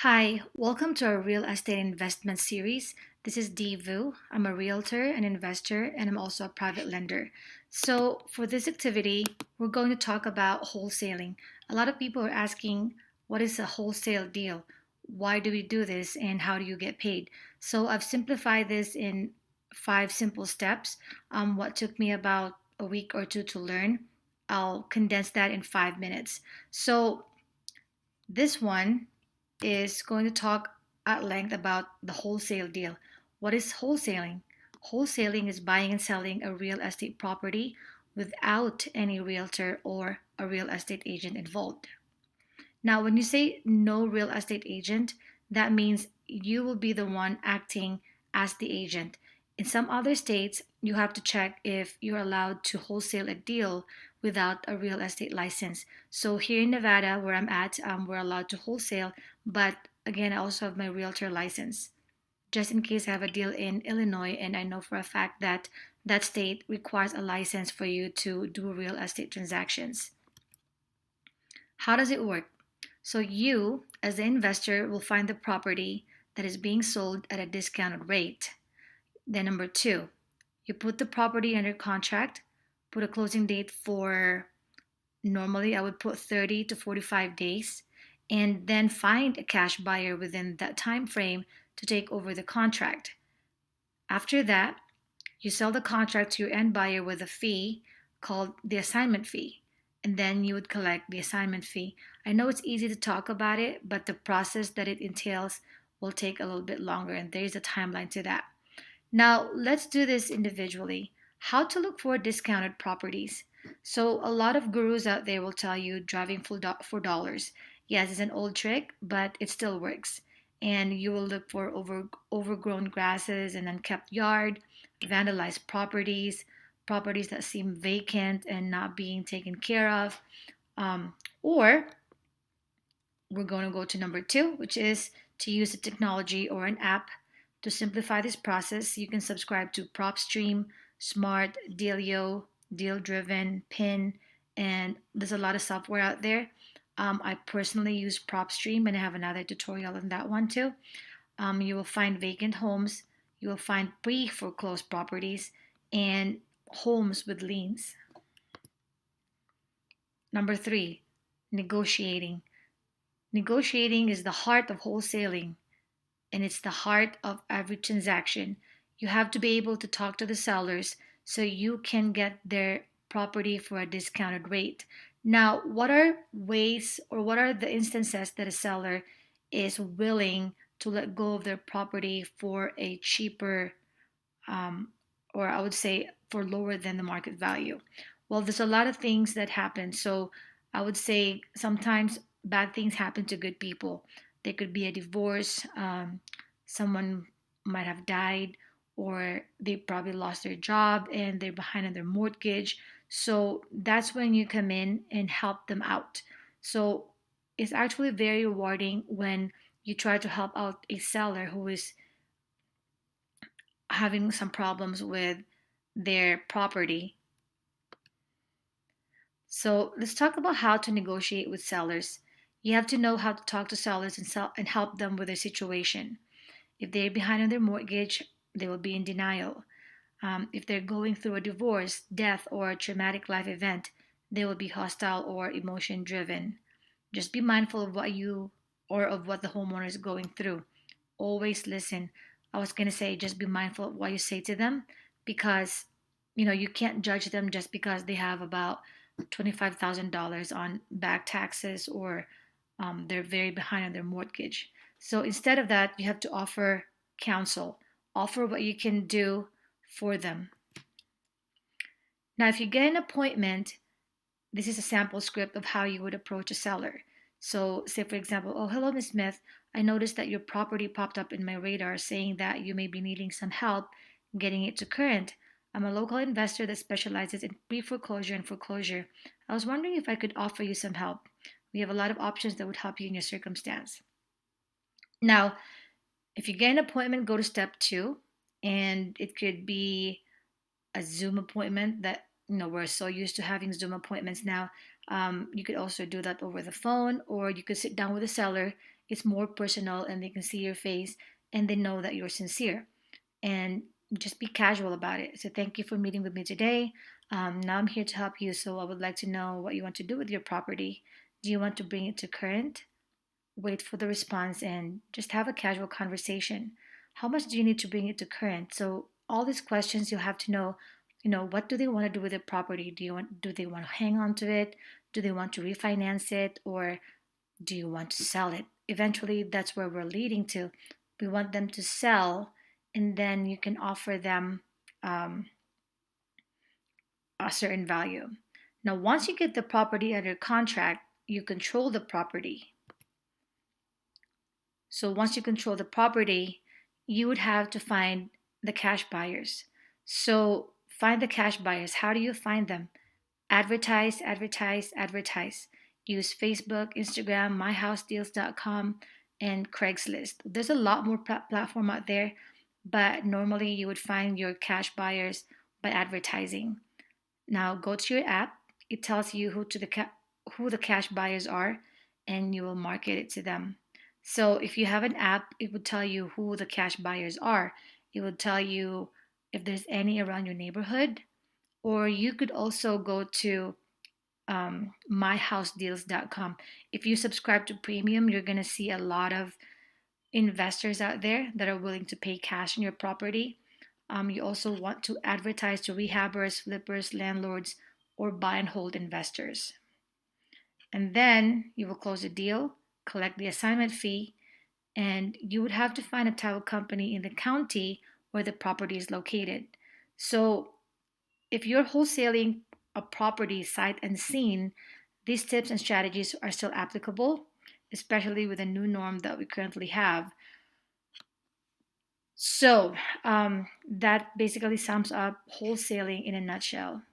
Hi, welcome to our real estate investment series. This is DVU. I'm a realtor, an investor, and I'm also a private lender. So, for this activity, we're going to talk about wholesaling. A lot of people are asking, what is a wholesale deal? Why do we do this? And how do you get paid? So, I've simplified this in 5 simple steps. What took me about a week or two to learn, I'll condense that in 5 minutes. So, this one is going to talk at length about the wholesale deal. What is wholesaling? Wholesaling is buying and selling a real estate property without any realtor or a real estate agent involved. Now, when you say no real estate agent, that means you will be the one acting as the agent. In some other states, you have to check if you're allowed to wholesale a deal without a real estate license. So here in Nevada, where I'm at, we're allowed to wholesale, but again, I also have my realtor license. Just in case I have a deal in Illinois, and I know for a fact that that state requires a license for you to do real estate transactions. How does it work? So you, as the investor, will find the property that is being sold at a discounted rate. Then number two, you put the property under contract, put a closing date for normally I would put 30 to 45 days, and then find a cash buyer within that time frame to take over the contract. After that, you sell the contract to your end buyer with a fee called the assignment fee, and then you would collect the assignment fee. I know it's easy to talk about it, but the process that it entails will take a little bit longer, and there is a timeline to that. Now, let's do this individually. How to look for discounted properties. So, a lot of gurus out there will tell you driving for dollars. Yes, it's an old trick, but it still works. And you will look for overgrown grasses, an unkept yard, vandalized properties, properties that seem vacant and not being taken care of. Or we're going to go to number two, which is to use a technology or an app. To simplify this process, you can subscribe to PropStream, Smart, Dealio, Deal Driven, Pin, and there's a lot of software out there. I personally use PropStream, and I have another tutorial on that one too. You will find vacant homes, you will find pre foreclosed properties, and homes with liens. Number three, negotiating. Negotiating is the heart of wholesaling, and it's the heart of every transaction. You have to be able to talk to the sellers so you can get their property for a discounted rate. Now, what are ways or what are the instances that a seller is willing to let go of their property for a cheaper, um, or I would say for lower than the market value? Well, there's a lot of things that happen. So I would say sometimes bad things happen to good people. There could be a divorce, someone might have died, or they probably lost their job and they're behind on their mortgage. So that's when you come in and help them out. So it's actually very rewarding when you try to help out a seller who is having some problems with their property. So let's talk about how to negotiate with sellers. You have to know how to talk to sellers and help them with their situation. If they're behind on their mortgage, they will be in denial. If they're going through a divorce, death, or a traumatic life event, they will be hostile or emotion driven. Just be mindful of what you or of what the homeowner is going through. Always listen. I was going to say just be mindful of what you say to them because you can't judge them just because they have about $25,000 on back taxes or they're very behind on their mortgage. So instead of that, you have to offer counsel, offer what you can do for them. Now, if you get an appointment, this is a sample script of how you would approach a seller. So, say for example, oh, hello, Miss Smith. I noticed that your property popped up in my radar saying that you may be needing some help getting it to current. I'm a local investor that specializes in pre foreclosure and foreclosure. I was wondering if I could offer you some help. We have a lot of options that would help you in your circumstance. Now, if you get an appointment, go to step two, and it could be a Zoom appointment that we're so used to having Zoom appointments now. You could also do that over the phone, or you could sit down with a seller it's more personal and they can see your face and they know that you're sincere. And just be casual about it. So thank you for meeting with me today. Now I'm here to help you. So I would like to know what you want to do with your property. Do you want to bring it to current? Wait for the response and just have a casual conversation. How much do you need to bring it to current? So all these questions you'll have to know, what do they want to do with their property? Do they want to hang on to it? Do they want to refinance it or do you want to sell it? Eventually that's where we're leading to. We want them to sell and then you can offer them um, a certain value. Now, once you get the property under contract, you control the property. So once you control the property, you would have to find the cash buyers. So find the cash buyers. How do you find them? Advertise, advertise, advertise. Use Facebook, Instagram, myhousedeals.com, and Craigslist. There's a lot more platform out there, but normally you would find your cash buyers by advertising. Now go to your app. It tells you who the cash buyers are, and you will market it to them. So if you have an app, it would tell you who the cash buyers are. It would tell you if there's any around your neighborhood, or you could also go to myhousedeals.com. If you subscribe to premium, you're going to see a lot of investors out there that are willing to pay cash on your property. You also want to advertise to rehabbers, flippers, landlords, or buy and hold investors. And then you will close the deal, collect the assignment fee, and you would have to find a title company in the county where the property is located. So if you're wholesaling a property sight unseen, these tips and strategies are still applicable, especially with the new norm that we currently have. So that basically sums up wholesaling in a nutshell.